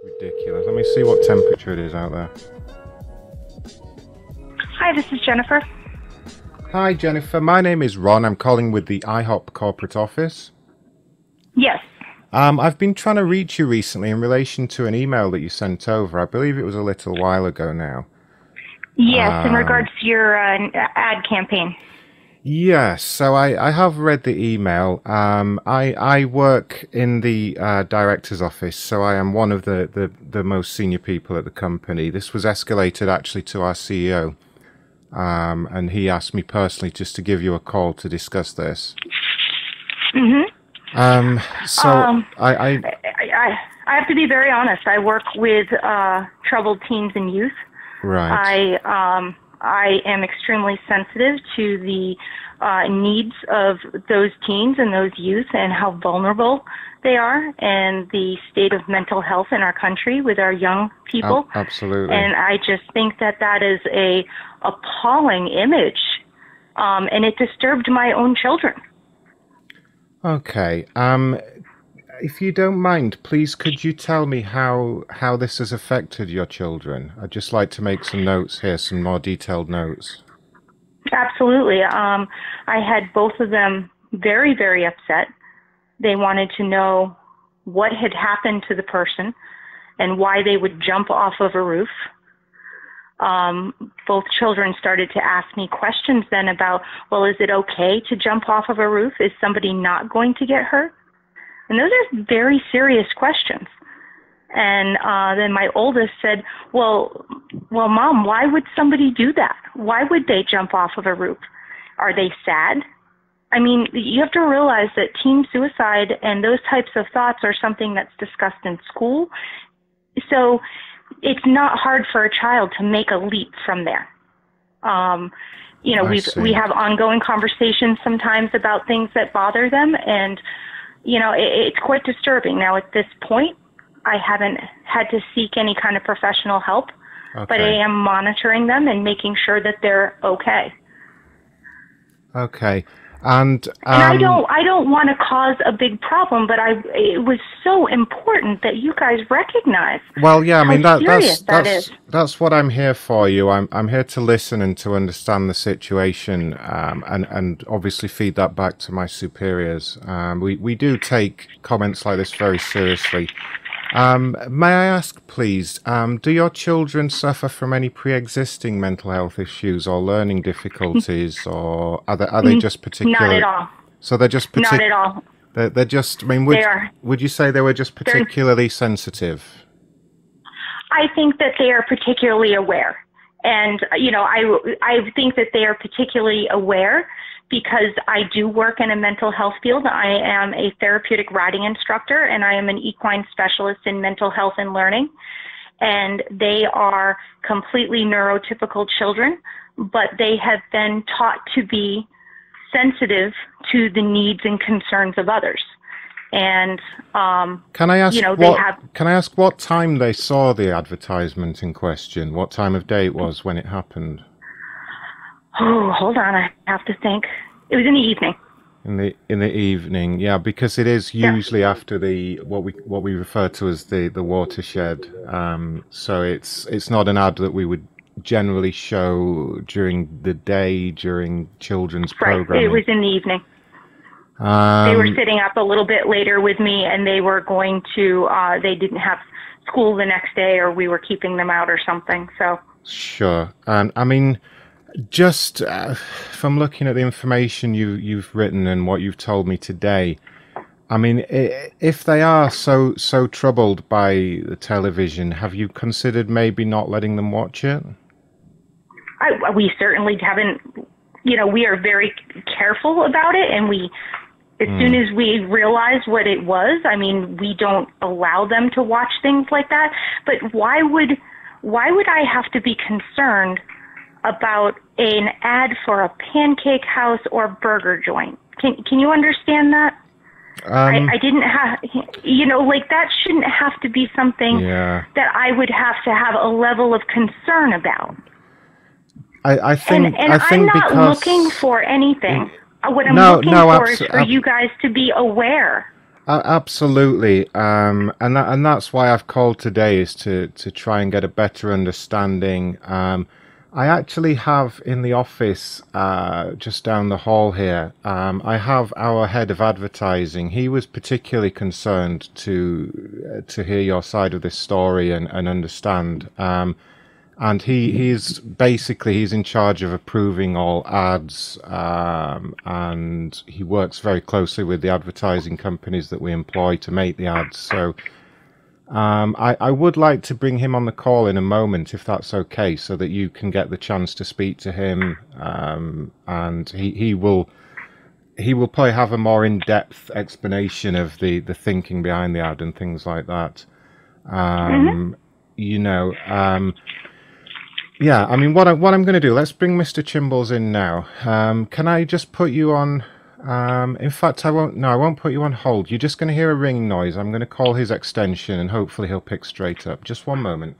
Ridiculous. Let me see what temperature it is out there. Hi, this is Jennifer. Hi, Jennifer. My name is Ron. I'm calling with the IHOP corporate office. Yes. I've been trying to reach you recently in relation to an email that you sent over. I believe it was a little while ago now. Yes, in regards to your ad campaign. Yes, so I have read the email. I work in the director's office, so I am one of the most senior people at the company. This was escalated actually to our CEO, and he asked me personally just to give you a call to discuss this. Mm-hmm. So I have to be very honest. I work with troubled teens and youth. Right. I am extremely sensitive to the needs of those teens and those youth and how vulnerable they are and the state of mental health in our country with our young people. Absolutely. And I just think that that is a appalling image, and it disturbed my own children. Okay. If you don't mind, please could you tell me how this has affected your children? I'd just like to make some notes here, some more detailed notes. Absolutely. I had both of them very, very upset. They wanted to know what had happened to the person and why they would jump off of a roof. Both children started to ask me questions then about, well, is it okay to jump off of a roof? Is somebody not going to get hurt? And those are very serious questions. And then my oldest said, well, Mom, why would somebody do that? Why would they jump off of a roof? Are they sad? I mean, you have to realize that teen suicide and those types of thoughts are something that's discussed in school. So it's not hard for a child to make a leap from there. We have ongoing conversations sometimes about things that bother them, and it's quite disturbing. Now, at this point, I haven't had to seek any kind of professional help, but I am monitoring them and making sure that they're okay. Okay. And I don't want to cause a big problem, but it was so important that you guys recognize. Well, yeah, I mean that's that's what I'm here for. I'm here to listen and to understand the situation, and obviously feed that back to my superiors. We do take comments like this very seriously. May I ask, please, do your children suffer from any pre-existing mental health issues or learning difficulties, or are they just particular? Not at all. So they're just not at all. They're just. I mean, would you say they were just particularly sensitive? I think that they are particularly aware, and I think that they are particularly aware because I do work in a mental health field. I am a therapeutic riding instructor, and I am an equine specialist in mental health and learning. And they are completely neurotypical children, but they have been taught to be sensitive to the needs and concerns of others. And can I ask what time they saw the advertisement in question? What time of day it was when it happened? Oh, hold on. I have to think. It was in the evening. In the evening, yeah, because it is usually after what we refer to as the watershed. So it's not an ad that we would generally show during the day during children's programming. It was in the evening. They were sitting up a little bit later with me, and they were going to. They didn't have school the next day, or we were keeping them out or something. So sure, and I mean. Just from looking at the information you've written and what you've told me today, I mean, if they are so troubled by the television, have you considered maybe not letting them watch it? We certainly haven't. We are very careful about it, and as soon as we realize what it was, I mean, we don't allow them to watch things like that. But why would I have to be concerned about an ad for a pancake house or burger joint? Can you understand that? I didn't have, that shouldn't have to be something that I would have to have a level of concern about. I think I'm not looking for anything. What I'm looking for is for you guys to be aware. Absolutely, and that's why I've called today is to try and get a better understanding. I actually have in the office just down the hall here. I have our head of advertising. He was particularly concerned to hear your side of this story and understand. And he's basically he's in charge of approving all ads, and he works very closely with the advertising companies that we employ to make the ads. So I would like to bring him on the call in a moment, if that's okay, so that you can get the chance to speak to him, and he will probably have a more in-depth explanation of the thinking behind the ad and things like that. You know. Yeah, I mean, what I'm going to do, let's bring Mr. Chimbles in now. Can I just put you on, in fact, I won't put you on hold. You're just going to hear a ringing noise. I'm going to call his extension and hopefully he'll pick straight up. Just one moment.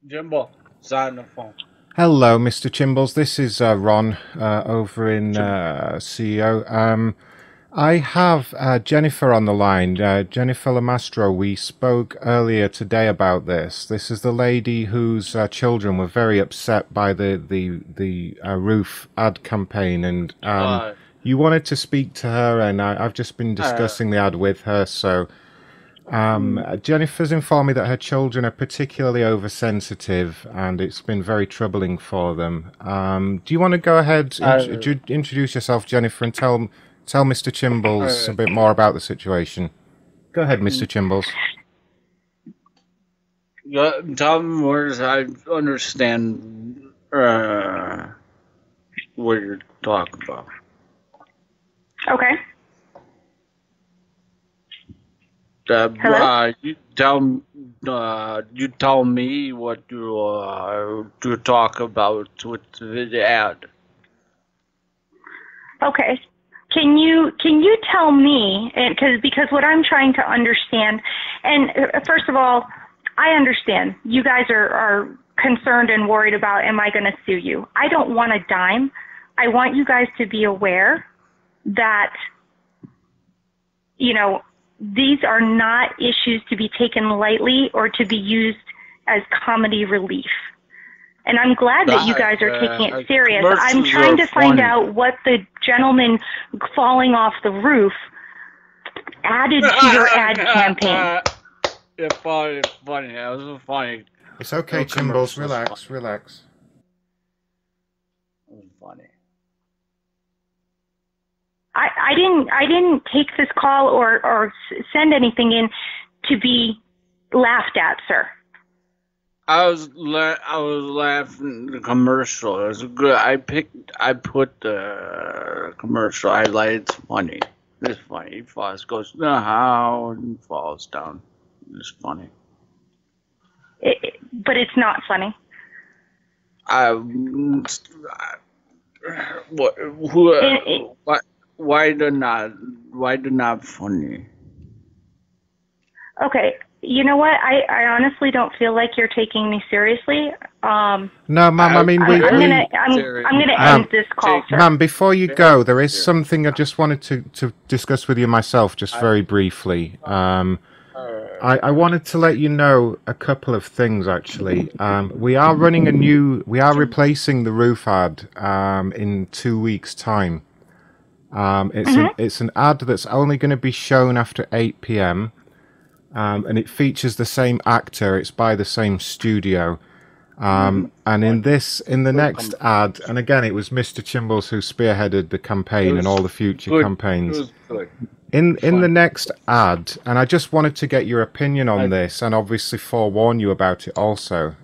Jimbo, it's on the phone. Hello, Mr. Chimbles. This is Ron over in CEO. I have Jennifer on the line. Jennifer Lamastro. We spoke earlier today about this. This is the lady whose children were very upset by the roof ad campaign, and you wanted to speak to her, and I've just been discussing the ad with her. So Jennifer's informed me that her children are particularly oversensitive, and it's been very troubling for them. Do you want to go ahead, introduce yourself, Jennifer, and tell Mr. Chimbles a bit more about the situation? Go ahead, Mr. Chimbles. Yeah, tell me where I understand what you're talking about. Okay. You tell me what you talk about with the ad. Okay. Can you tell me, because what I'm trying to understand, and first of all, I understand you guys are concerned and worried about, am I going to sue you? I don't want a dime. I want you guys to be aware that, you know, these are not issues to be taken lightly or to be used as comedy relief. And I'm glad that you guys are taking it serious. I'm trying to find out what the gentleman falling off the roof added to your ad campaign. It's funny. That was funny. It's okay, Chimbles. Relax. It was funny. I didn't take this call or send anything in to be laughed at, sir. I was laughing at the commercial. It was good. I put the commercial. I like it's funny. It's funny. He falls, goes how and falls down. It's funny. But it's not funny. Why they're not funny? Okay, you know what? I honestly don't feel like you're taking me seriously. No, ma'am. I mean, I'm gonna end this call, sir. Ma'am, before you go, there is something I just wanted to discuss with you myself, just very briefly. I wanted to let you know a couple of things, actually. We are replacing the roof ad in 2 weeks' time. It's an ad that's only going to be shown after 8 p.m. And it features the same actor. It's by the same studio. And in the next ad, and again, it was Mr. Chimbles who spearheaded the campaign and all the future campaigns. In the next ad, and I just wanted to get your opinion on this, and obviously forewarn you about it also.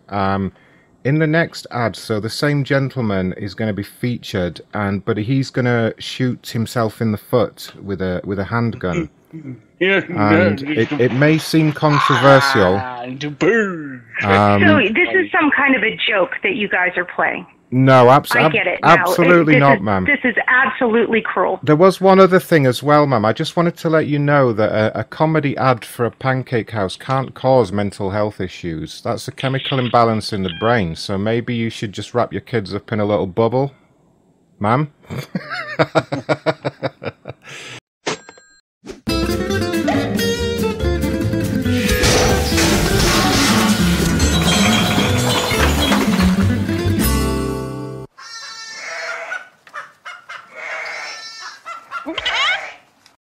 In the next ad, so the same gentleman is going to be featured, but he's going to shoot himself in the foot with a handgun. And it may seem controversial. So this is some kind of a joke that you guys are playing. No, I get it now. absolutely not, ma'am. This is absolutely cruel. There was one other thing as well, ma'am. I just wanted to let you know that a comedy ad for a pancake house can't cause mental health issues. That's a chemical imbalance in the brain, so maybe you should just wrap your kids up in a little bubble, ma'am.